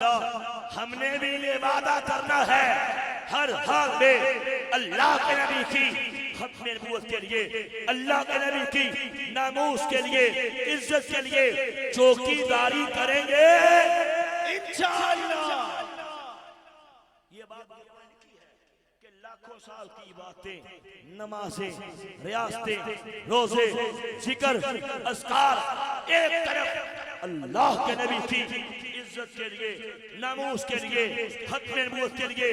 हमने भी ये वादा करना है हर हाल में अल्लाह के नबी की खत्म नबूवत के लिए, अल्लाह के नबी की नामूस के लिए, इज्जत के लिए चौकीदारी करेंगे इंशाअल्लाह। ये बात की है कि लाखों साल की बातें, नमाजें, रियासतें, रोजे, जिक्र, अस्कार एक तरफ, अल्लाह के नबी की इज्जत के लिए, नामूस के लिए, खत्म नबूवत के लिए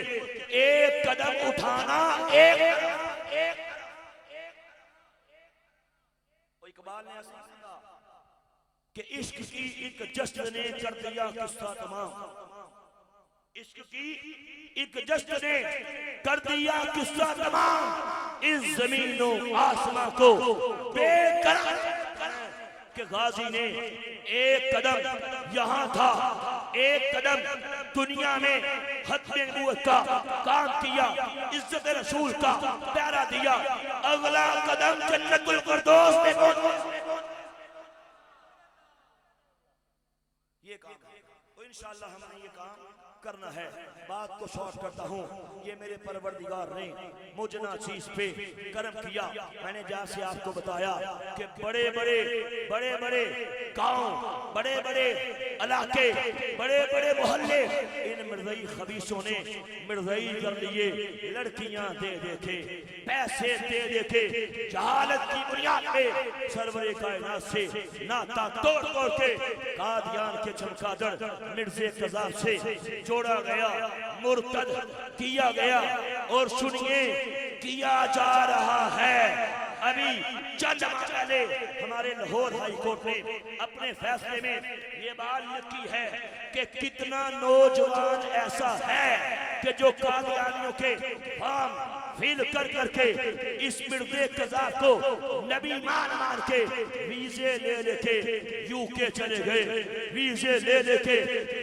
एक कदम उठाना। एक इकबाल ने ऐसा कहा कि इश्क की एक जश्न ने कर दिया किस्सा तमाम, इश्क की एक जश्न ने कर दिया किस्सा तमाम, इस जमीनों आसमां को बेकरार के गाजी ने एक कदम यहाँ था, एक कदम दुनिया में खत्म नबूवत का काम किया, इज्जत रसूल का प्यारा दिया, अगला कदम जन्नतुल फिरदौस में ये काम है। तो इंशाअल्लाह हमने ये काम करना है। बात को शॉर्ट करता हूँ, ये मेरे परवरदिगार ने मुझ नाचीज पे करम किया। मैंने जैसे आपको बताया कि बड़े बड़े गांव, बड़े बड़े इलाके, बड़े बड़े मोहल्ले इन मिर्ज़ई खबीसों ने मिर्ज़ई कर लिए, लड़कियां दे देखे, पैसे दे देखे, जहालत की बुनियाद पे सरवरे कायनात से नाता तोड़ के कादियान के चमकादड़ मिर्ज़े कज़ाब से जोड़ा गया, मुर्तद किया गया। और सुनिए, किया जा रहा है। अभी चंद पहले हमारे लाहौर हाई कोर्ट ने अपने फैसले में ये बात लिखी है कि कितना नौजवान ऐसा है कि जो कादियानियों के फॉर्म फिल कर करके इस मिर्ज़े कज़ाब को नबी मान के वीजे ले लेके यूके चले गए, वीजे ले लेके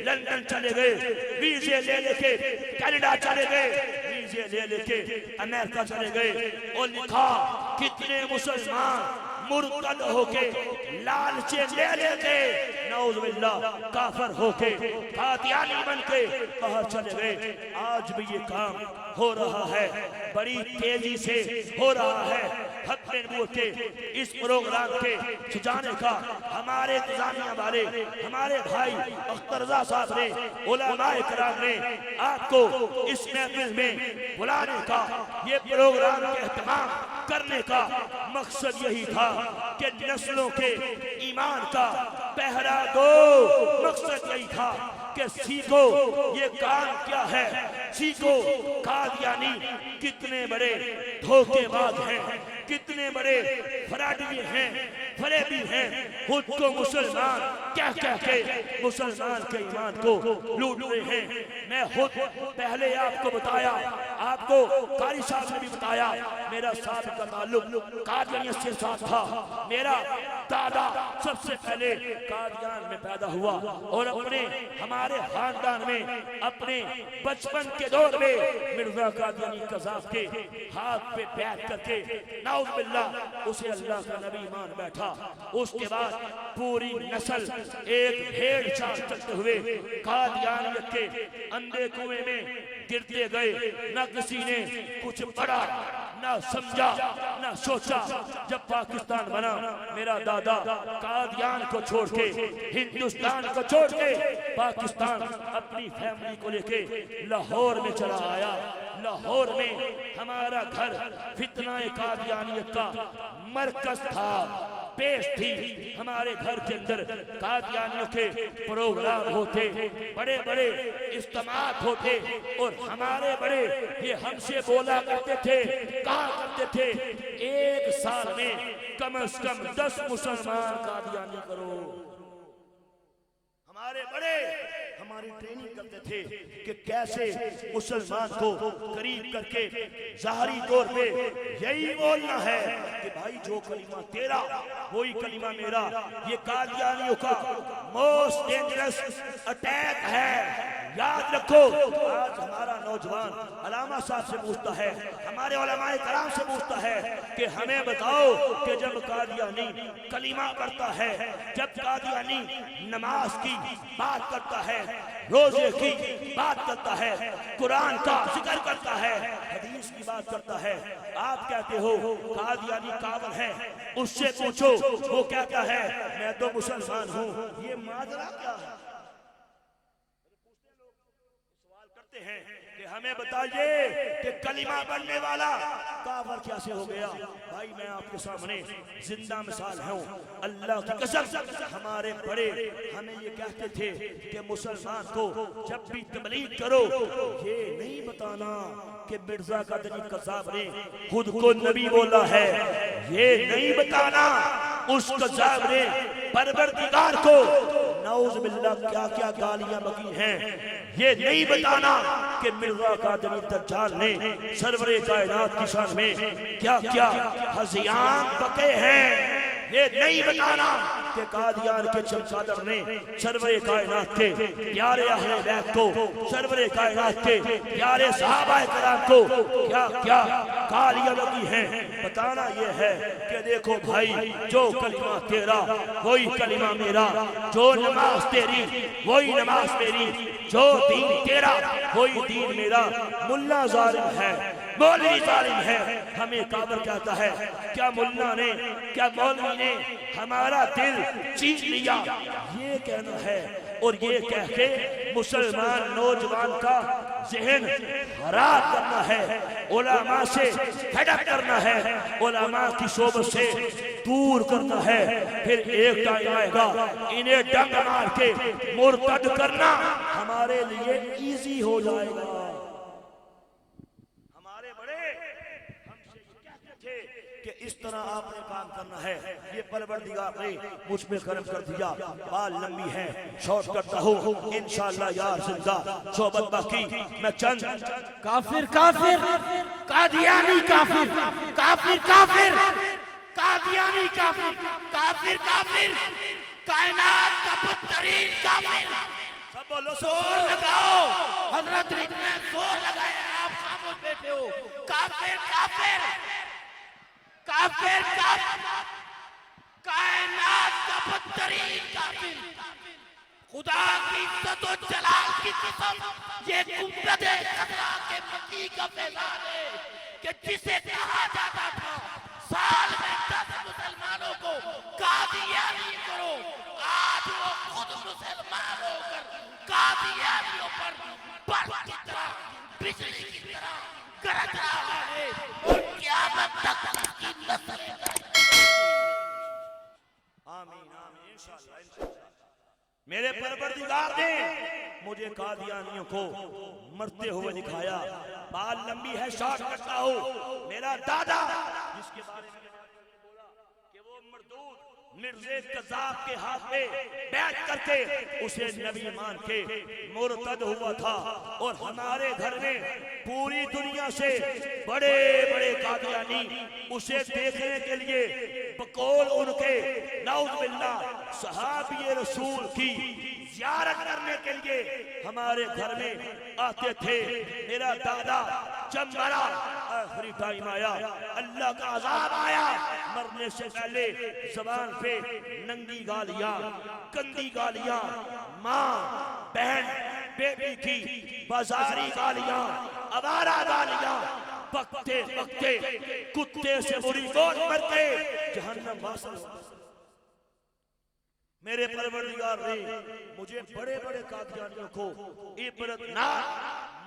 लंदन चले गए, वीजे ले लेके कनाडा चले गए, वीजे ले लेके अमेरिका चले गए। और लिखा कितने मुसलमान मुर्तद होके लालचे ले लेके नौज़ुबिल्लाह काफिर होके कादियानी बन के बाहर चले गए। आज भी ये काम हो रहा है, बड़ी तेजी से हो रहा है। खत्म नबूवत के इस प्रोग्राम के सजाने का हमारे इंतजामिया वाले, हमारे भाई अख्तर रज़ा साहब ने, उलमाए किराम ने आपको इस महफिल में बुलाने का, ये प्रोग्राम का एहतमाम करने का मकसद यही था कि नस्लों के ईमान का पहरा दो। मकसद यही था कि सीखो ये काम क्या है, सीखो कादियानी कितने बड़े धोखेबाज हैं, कितने बड़े फराडी हैं, फरेबी हैं, खुद को मुसलमान कह के मुसलमान के ईमान को लूट रहे हैं। मैं खुद पहले आपको बताया, आपको कारी साहब ने भी बताया, मेरा साबिक़ का ताल्लुक कादियानियत से साथ था। मेरा दादा सबसे पहले कादियान में पैदा हुआ और अपने हमारे खानदान में अपने बचपन के दौर में मिर्ज़ा कादियानी कज़ाब के हाथ पे बैठ करके नाउज़ुबिल्लाह उसे अल्लाह का नबी मान बैठा। उसके बाद पूरी नस्ल एक भेड़ चाल चलते हुए कादियानियत के अंधे कुएं में गिरते गए। न किसी ने कुछ पढ़ा, न समझा, न सोचा। जब पाकिस्तान बना, मेरा दादा कादियान को छोड़ के, हिंदुस्तान को छोड़ के पाकिस्तान अपनी फैमिली को लेके लाहौर में चला आया। लाहौर में हमारा घर फितनाए कादियानियत का मरकज था, पेश थी। हमारे घर के अंदर कादियानियों के प्रोग्राम होते, बड़े बड़े इज्तिमात होते और हमारे बड़े ये हमसे बोला करते थे, कहा करते थे एक साल में कम से कम 10 मुसलमान कादियानी करो। हमारे बड़े हमारी ट्रेनिंग करते थे कि कैसे मुसलमान को करीब करके ज़ाहरी तौर पे यही बोलना है कि भाई जो कलीमा तेरा वही कलीमा मेरा। ये कादियानियों का मोस्ट डेंजरस अटैक है, याद रखो। आज हमारा नौजवान अलामा साहब से पूछता है, हमारे उलमाए कराम से पूछता है कि हमें बताओ कि जब कादियानी कलीमा पढ़ता है, जब कादियानी नमाज की बात करता है, रोजे की बात करता है, कुरान का जिक्र करता है, हदीस की बात करता है। आप कहते हो कादियानी कावर है, उससे पूछो वो कहता है मैं तो मुसलमान हूँ। ये माजरा क्या है? सवाल करते हैं कि हमें बताइए कि कलिमा पढ़ने वाला काफिर कैसे हो गया। भाई मैं आपके सामने जिंदा मिसाल हूँ, अल्लाह की कसम। हमारे बड़े हमें ये कहते थे कि मुसलमान को जब भी तबलीग करो ये नहीं बताना कि मिर्जा कादरी कज़्ज़ाब ने खुद को नबी बोला है, ये नहीं बताना उस कज़्ज़ाब ने परवरदिगार को नऊज़ बिल्लाह क्या क्या गालियां बकी हैं, ये नहीं बताना कि मिर्जा कादरी दज्जाल ने सरवरे कायनात की शान में क्या क्या हज़ियान बके हैं, ये नहीं बताना कि कादियान के चमचादर ने सरवरे कायनात के प्यारे अहले बैत को, सरवरे कायनात के प्यारे सहाबाए किराम को क्या क्या गालियां लगी हैं। बताना ये है कि देखो भाई, जो कलिमा तेरा वही कलिमा मेरा, जो नमाज तेरी वही नमाज मेरी, जो दीन तेरा वही दीन मेरा। मुल्ला जालिम है, मौलवी जालिम है, हमें काफिर कहता है। क्या मुल्ला ने, क्या मौलवी ने हमारा दिल छीन लिया, ये कहना है और ये कह के मुसलमान नौजवान का जहन खराब करना है, उलमा से हटक करना है, उलमा की सोबत से दूर करना है। फिर एक टाइम आएगा इन्हें डंग मार के मुर्तद करना हमारे लिए इजी हो जाएगा। हमारे बड़े हमसे कहते थे कि इस तरह आपने काम करना है, ये परवरदिगार ने मुझ में करम कर दिया। बाल लंबी है, शॉर्ट करता हूँ इंशाअल्लाह यार जिंदा सोबत बाकी। मैं चंद काफिर काफिर कादियानी काफिर काफिर काफिर कादियानी काफिर काफिर काफिर कायनात का बदतरीन काफिर। सब बोलो जोर लगाओ, हजरत ने जोर लगाया, आप खामोश बैठे हो। काफिर काफिर काफिर काफिर कायनात का बदतरीन काफिर। खुदा की इज्जत और जलाल की कसम, ये गुंबद खतरा के मकी का फैजान है कि जिसे कहा जाता था साल में 10 मुसलमानों को कादियानी करो, आज वो खुद मुसलमान होकर कादियानियों पर बर्फ की तरह, बिजली की तरह गरज रहा है और क़यामत तक उसकी नस्ल। आमीन आमीन इंशाअल्लाह इंशाअल्लाह। मेरे परवरदिगार ने मुझे कादियानियों को मरते हुए दिखाया। बाल लंबी है, शॉर्ट करता हूँ। मेरा दादा जिसके बारे में बोला कि वो मरदूद मिर्ज़े कज़्ज़ाब के हाथ में बैठ करके उसे नबी मान के मुर्तद हुआ था, और हमारे घर में पूरी दुनिया से बड़े बड़े कादियानी उसे देखने के लिए बकौल उनके नऊज़ बिल्लाह सहाबी रसूल की ज़ियारत करने के लिए हमारे घर में आते थे। मेरा दादा जब मरा, आखिरी टाइम आया, अल्लाह का अज़ाब आया, मरने से पहले ज़बान पे नंगी गालियां, गंदी गालियां, माँ बहन बेटी की बाजारी गालियां, अवारा गालियां, बकते बकते कुत्ते से बुरी मौत मरते जहन्नम वासिल। मेरे परवरदिगार ने मुझे बड़े बड़े कादियानियों को इबरतनाक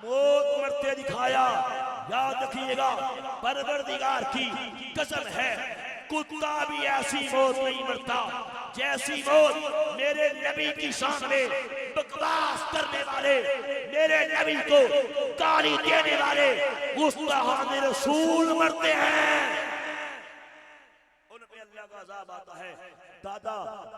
मौत मरते दिखाया। याद रखिएगा, परवरदिगार की कसम है, कुत्ता भी ऐसी मौत नहीं मरता जैसी मौत मेरे नबी की शान में बकवास करने वाले, मेरे नबी को गाली देने वाले गुस्ताहान रसूल मरते हैं। उन पे अल्लाह का अज़ाब आता है। दादा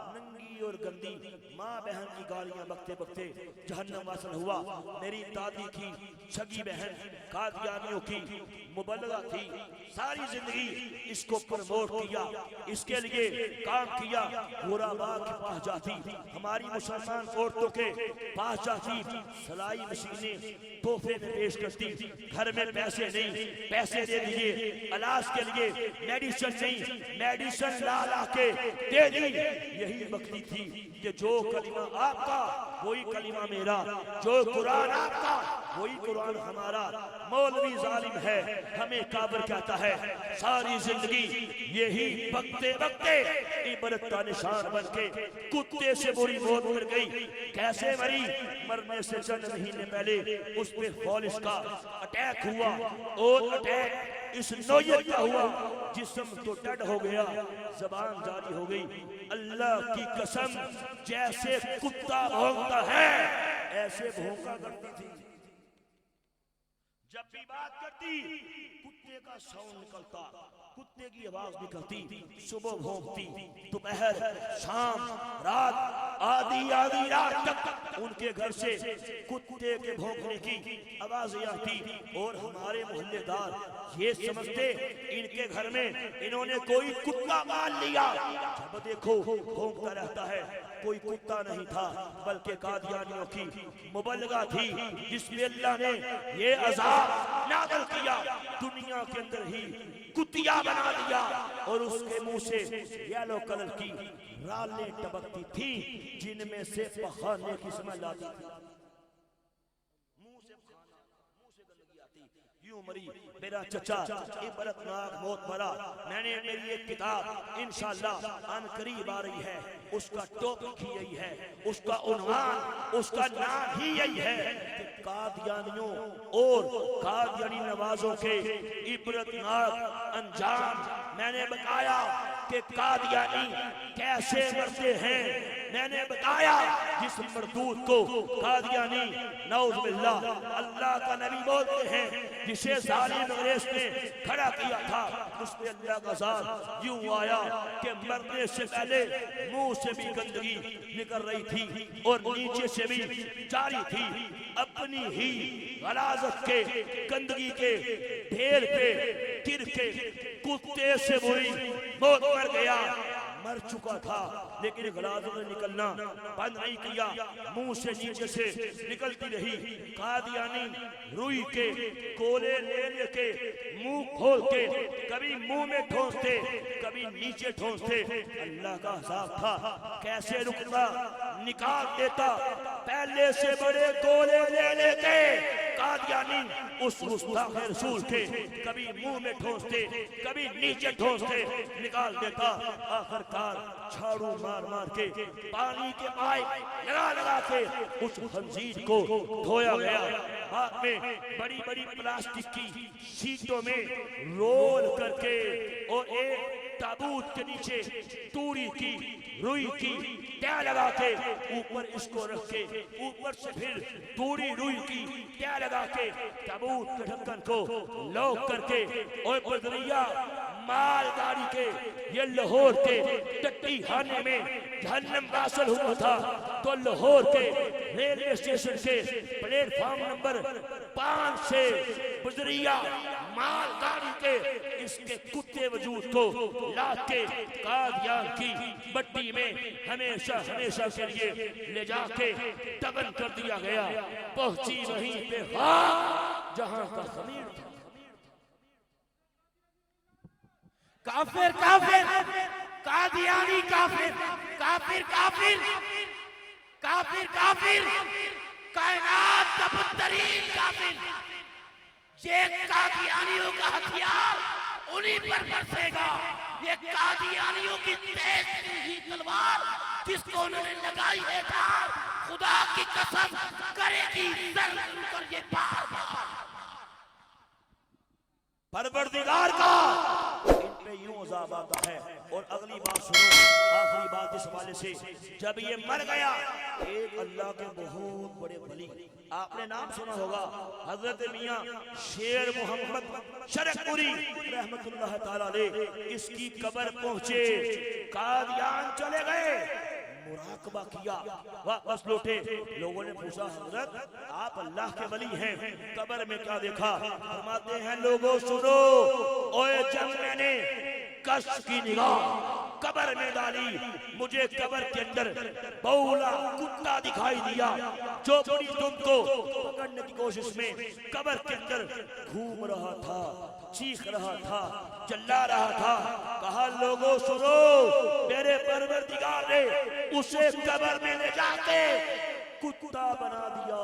नंगी और गंदी माँ बहन की गालियां बकते बकते जहन्नम वासिल हुआ। मेरी दादी की सगी बहन कादियानियों की मुबल्लिगा थी, सारी जिंदगी इसको प्रमोट किया, इसके लिए काम किया। गुराबा के पास जाती, हमारी मुसलमान औरतों के पास जाती, सिलाई मशीनें तोहफे में पेश करती। घर में पैसे नहीं, पैसे दे दिए, इलाज के लिए मेडिसिन नहीं, मेडिसिन ला ला के दे दी। यही बकरी थी कि जो कलिमा आपका वही कलिमा मेरा, जो कुरान आपका वही कुरान हमारा। मौलवी जालिम है, हमें काबर कहता है। सारी जिंदगी यही बकते बकते इबरत का निशान बन के कुत्ते से बुरी मौत मर गई। कैसे मरी? मरने से चंद महीने पहले उस पे फॉलिस का अटैक हुआ और अटैक इस नौयत का हुआ, जिस्म तो डेड हो गया, जबान जारी हो गई। अल्लाह की कसम, जैसे कुत्ता भौंकता है ऐसे भौंका करती थी। जब भी बात करती कुत्ते का साउंड निकलता, कुत्ते की आवाज निकलती। सुबह भौंकती, दोपहर, शाम, रात, आधी आधी रात तक उनके घर से कुत्ते के भौंकने की आवाजें आती। और हमारे मोहल्लेदार ये समझते इनके घर में इन्होंने कोई कुत्ता पाल लिया। जब देखो भौंकता रहता है। कोई कुत्ता नहीं था, बल्कि कादियानियों की मुबल्लगा थी, जिसमें अल्लाह ने ये अज़ाब नाज़िल किया, दुनिया के अंदर ही कुतिया बना दिया। और उसके मुंह से येलो कलर की रालें टपकती थी, जिनमें से पखाने की स्मेल आती थी। मुंह से खाना, मुंह से गंदगी आती। यूं मरी मेरा चचा, इबरतनाक मौत मरा। मैंने मेरी एक किताब इंशाअल्लाह अनकरीब आ रही है, उसका टॉपिक ही यही है, उसका उन्वान, उसका नाम ही यही है कि कादियानियों और कादियानी नवाजों के इबरतनाक अंजाम। मैंने बताया कि कादियानी कैसे मरते हैं। मैंने बताया जिस मरदूद को कादियानी नऊज़ बिल्लाह अल्लाह का नबी बोलते हैं, जिसे जालिम अंग्रेज ने खड़ा किया था, उसमें अल्लाह का ज़ात यूं आया कि मरने से पहले मुंह से भी गंदगी निकल रही थी और नीचे से भी जारी थी। अपनी ही गलाजत के गंदगी के ढेर पे गिर के कुत्ते से बुरी मौत मर गया। मर चुका था, लेकिन गलाजत ने निकलना बंद नहीं किया, मुंह से नीचे से निकलती रही। कादियानी रुई के कोले ले लेके मुंह खोल के कभी मुंह में ठोंसते, कभी नीचे ठोंसते। अल्लाह का हिसाब था, कैसे रुकता, निकाल देता। पहले से बड़े कोले ले लेते कादियानी उस गुस्ताख रसूल के, कभी मुंह में ठोंसते, कभी नीचे ठोंसते, निकाल देता। आखिरकार झाड़ू मार मार के, पानी के पाइप लगा लगा के उस खंजीर को धोया गया। बाद में बड़ी बड़ी प्लास्टिक की शीटों में रोल करके और एक ताबूत के नीचे तूड़ी की रुई की तय लगा के ऊपर इसको रख के, ऊपर से फिर तूड़ी रुई की तय लगा के ताबूत के ढक्कन को लॉक करके, और बदरिया मालगाड़ी के ये लाहौर के टट्टी खाने में जहन्नम वासल हुआ था, तो लाहौर के रेलवे स्टेशन के प्लेटफॉर्म नंबर 5 से बदरिया मालगाड़ी के इसके कुत्ते वजूद को लाके कादियान की बट्टी में हमेशा हमेशा के लिए ले जाके दफन कर दिया गया। पहुंची वहीं पे जहां का खमीर था। काफिर काफिर, कादियानी काफिर, काफिर काफिर, काफिर काफिर, कायनात का बदतरीन काफिर। ये कादियानियों का हथियार उन्हीं पर बरसेगा। ये कादियानियों की तेज ही तलवार जिसको उन्होंने लगाई है ढाल, खुदा की कसम करेगी सर कर ये बार बार। परवरदिगार का इन पे यूं अज़ाब आता है। और अगली बात सुनो, आखिरी बात इस हवाले से, जब ये मर गया, एक अल्लाह के बहुत बड़े वली, आपने नाम सुना होगा, हजरत मियां शेर मोहम्मद शरकपुरी रहमतुल्लाह ताला अलैह, इसकी कब्र पहुंचे, कादियान चले गए, मुराकबा किया, वापस लौटे। लोगों ने पूछा, हजरत आप अल्लाह के वली हैं, कब्र में क्या देखा? फरमाते हैं, लोगों सुनो, ओए जब मैंने कश की निगाह कब्र में डाली, मुझे कब्र के अंदर बौला कुत्ता दिखाई दिया जो बड़ी तुमको पकड़ने की कोशिश में कब्र के अंदर घूम रहा था, चीख रहा था, चिल्ला रहा था। कहा लोगों सुनो, मेरे परवरदिगार ने उसे कब्र में ले जाके कुत्ता बना दिया।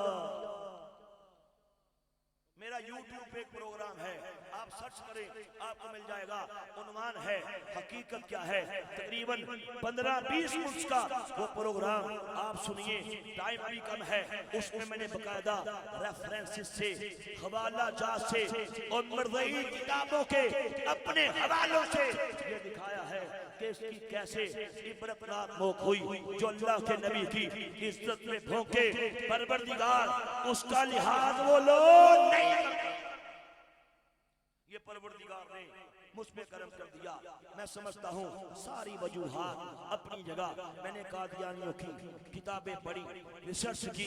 मेरा YouTube पे एक प्रोग्राम है, आप सर्च करें आपको मिल जाएगा। उन्वान है हकीकत क्या है, तकरीबन 15-20 मिनट का वो प्रोग्राम आप सुनिए। टाइम अभी कम है, उसमें मैंने बकायदा रेफरेंसेस से, हवाला जात से और मरज़ई किताबों के अपने हवालों से ये दिखाया है कि इसकी कैसे इबरतनाक मौत हुई। जो अल्लाह के नबी की इज्जत में भोंके, परवरदिगार उसका लिहाज वो लोग नहीं। ये परवरदिगार ने मुझ पे करम कर दिया। मैं समझता हूँ सारी वजूहात अपनी जगह। मैंने कादियानियों की किताबें पढ़ी, रिसर्च की,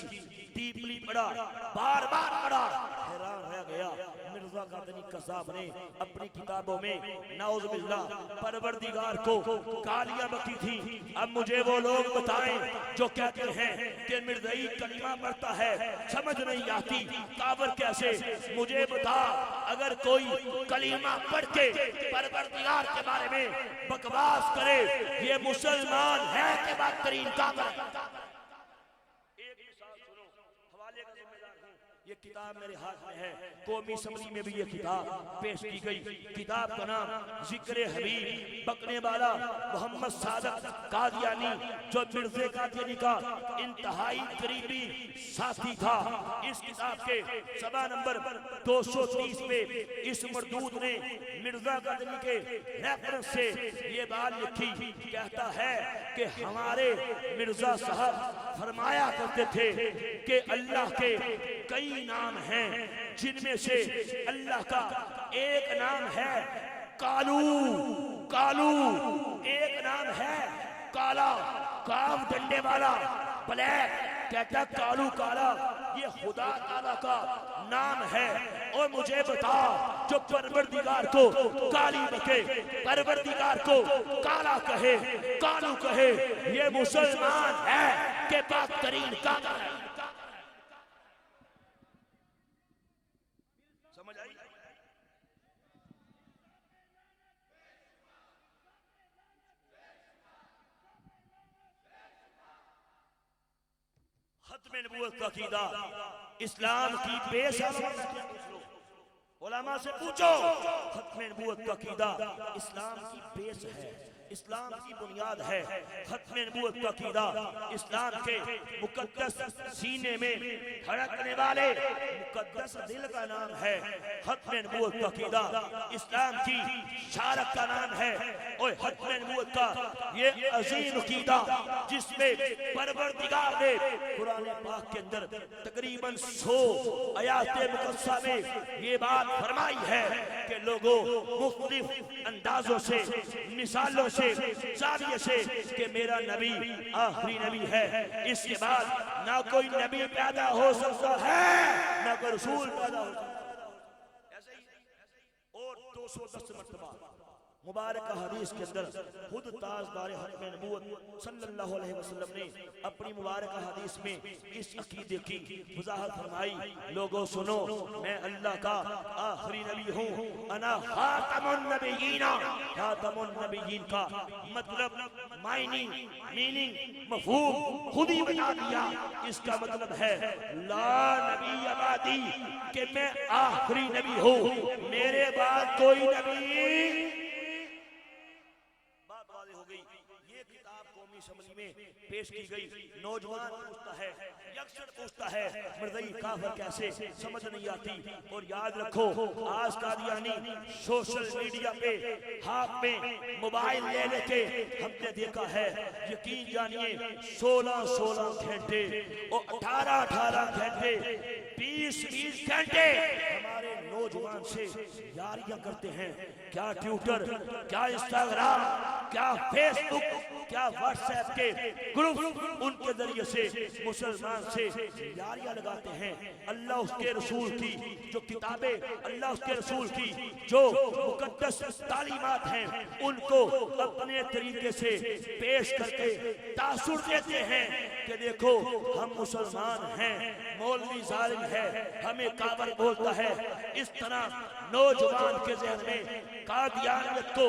डीपली पढ़ा, बार बार पढ़ा, हैरान रह गया। मिर्जा कादनी कसाब ने अपनी किताबों में नाउज़ुबिल्लाह परवरदिगार को गालियां बकी थी। अब मुझे वो लोग बताएं जो कहते हैं कि मिर्ज़ई कलिमा पढ़ता है, समझ नहीं आती काबर कैसे। मुझे बता, अगर कोई कलिमा पढ़ के परवरदिगार के बारे में बकवास करे, ये मुसलमान है कि बदतरीन काफिर? एक मिसाल सुनो, हवाले का जिम्मेदार हूं। ये किताब मेरे हाथ में है, कौमी असम्बली में भी ये किताब पेश की गई। किताब का नाम जिक्र हबीब बकने वाला मोहम्मद सादक कादियानी, जो मिर्ज़े कादियानी का इंतहाई करीबी साथी था। इस किताब के सभा नंबर 230 पे इस मरदूद ने मिर्जा कादियानी के रेफरेंस से ये बात लिखी। कहता है कि हमारे मिर्जा साहब फरमाया करते थे कि अल्लाह के कई नाम हैं, जिनमें से अल्लाह का एक नाम है कालू, कालू एक नाम है काला, काफ डंडे वाला, ब्लैक। कहता कालू काला ये खुदा ताला का नाम है। और मुझे बता, जो परवरदिगार को काली बके, परवरदिगार को काला कहे, कालू कहे, ये मुसलमान है कि बदतरीन काफिर है? समझ आई? खत्म नबूवत का अकीदा इस्लाम की बेस है। उलमा से पूछो, खत्म नबूवत का अकीदा इस्लाम की बेस है, इस्लाम की बुनियाद है। खत्म नबूवत का अकीदा इस्लाम के मुकद्दस सीने में धड़कने वाले मुकद्दस दिल का नाम है। खत्म नबूवत का अकीदा इस्लाम की शारक का नाम है। और खत्म नबूवत का ये अजीम अकीदा, जिसमें परवरदिगार ने कुरान पाक के अंदर तकरीबन 100 आयात मुकद्दसा में ये बात फरमाई है कि लोगों मुख्तलिफ अंदाजों से, मिसालों से, जाविये से कि मेरा नबी आखिरी नबी है, इसके बाद ना कोई नबी पैदा हो सकता है, ना कोई रसूल पैदा हो सकता है। ऐसे ही और 210 मरतबा मुबारक हदीस के अंदर खुद ताजदार खत्म नबूवत सल्लल्लाहु अलैहि वसल्लम ने अपनी मुबारक हदीस में इस अकीदे की वजाहत फरमाई। लोगों सुनो, मैं अल्लाह का आखिरी नबी हूँ, अना खातमुन नबिय्यीन। खातमुन नबिय्यीन का मतलब मायनी, मीनिंग, मफहूम खुद ही बता दिया। इसका मतलब है ला नबी अबादी, कि मैं आखिरी नबी हूँ, मेरे बाद कोई नबी। हो गई। ये किताब कौमी असम्बली में पेश की गई। नौजवान पूछता है, यंगस्टर पूछता है, मिर्ज़ई काफिर कैसे, समझ नहीं आती। और याद रखो, आज कादियानी सोशल मीडिया पे हाथ में मोबाइल ले लेके हमने देखा है, यकीन जानिए 16-16 घंटे और 18-18 घंटे 20-20 घंटे हमारे नौजवान से यारियां करते हैं। क्या ट्विटर, क्या इंस्टाग्राम, क्या फेसबुक, क्या व्हाट्सएप के ग्रुप, उनके जरिए से मुसलमान से यारियां लगाते हैं। अल्लाह उसके रसूल की जो किताबें, अल्लाह उसके रसूल की जो मुकद्दस तालीमात हैं, उनको अपने तरीके से पेश करके तासुर देते हैं कि देखो हम मुसलमान हैं, मौलवी जालिम है, हमें काबर बोलता है। इस तरह नौजवान के ज़हन में कादियानियत को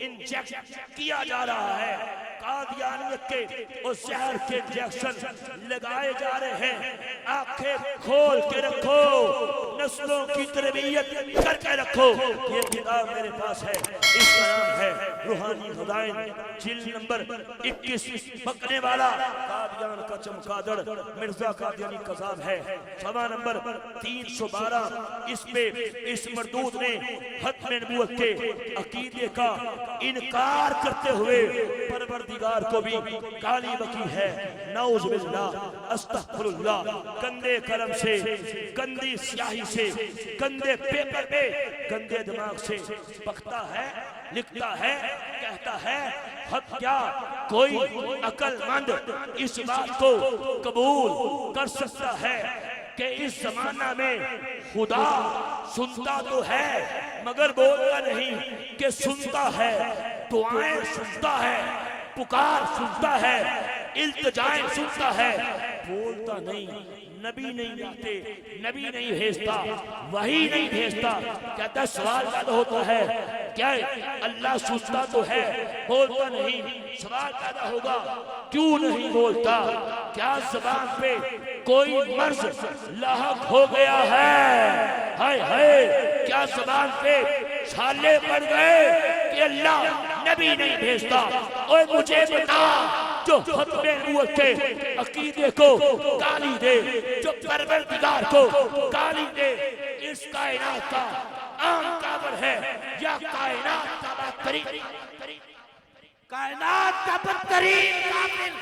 इंजेक्ट किया जा रहा है। कादियानियत के और जहर के इंजेक्शन लगाए जा रहे हैं। आंखें खोल के रखो, नस्लों की तरबियत करके रखो। ये किताब मेरे पास है, इसका नाम है रूहानी हुदायन, जिल्द नंबर 21, पकने वाला कादियान का चमगादड़ मिर्जा कादियानी कज़ाब है, सवा नंबर 312। इस पे इस मरदूद ने खत्म नबूवत के अकीदे का इनकार करते हुए परवरदिगार को भी गाली बकी है। नऊज़ बिल्लाह, अस्तग़फिरुल्लाह। गंदे कलम से, गंदी स्याही से, गंदे पेपर पे, गंदे दिमाग से बकता है, लिखता है, कहता है। हद क्या कोई अक्लमंद इस बात को कबूल कर सकता है कि इस जमाना में खुदा सुनता तो है मगर बोलता नहीं, कि सुनता है, दुआएं सुनता है, पुकार सुनता है, इल्तिजाएं सुनता है, बोलता नहीं। नबी नहीं मिलते, नबी नहीं भेजता, वही नहीं भेजता। क्या 10 सवाल पैदा होता है, क्या अल्लाह सुनता तो है, बोलता नहीं। सवाल पैदा होगा क्यों नहीं बोलता? क्या ज़बान पे कोई मर्ज लाहक हो गया है? हाय हाय, क्या ज़बान पे छाले पड़ गए कि अल्लाह नबी नहीं भेजता? ओए मुझे बता, जो खत्मे नबूवत के अकीदे को गाली दे, जो परवरदिगार को गाली दे, इस कायनात का आम काबर है या कायनात का बदतरीन, कायनात का बदतरीन काफिर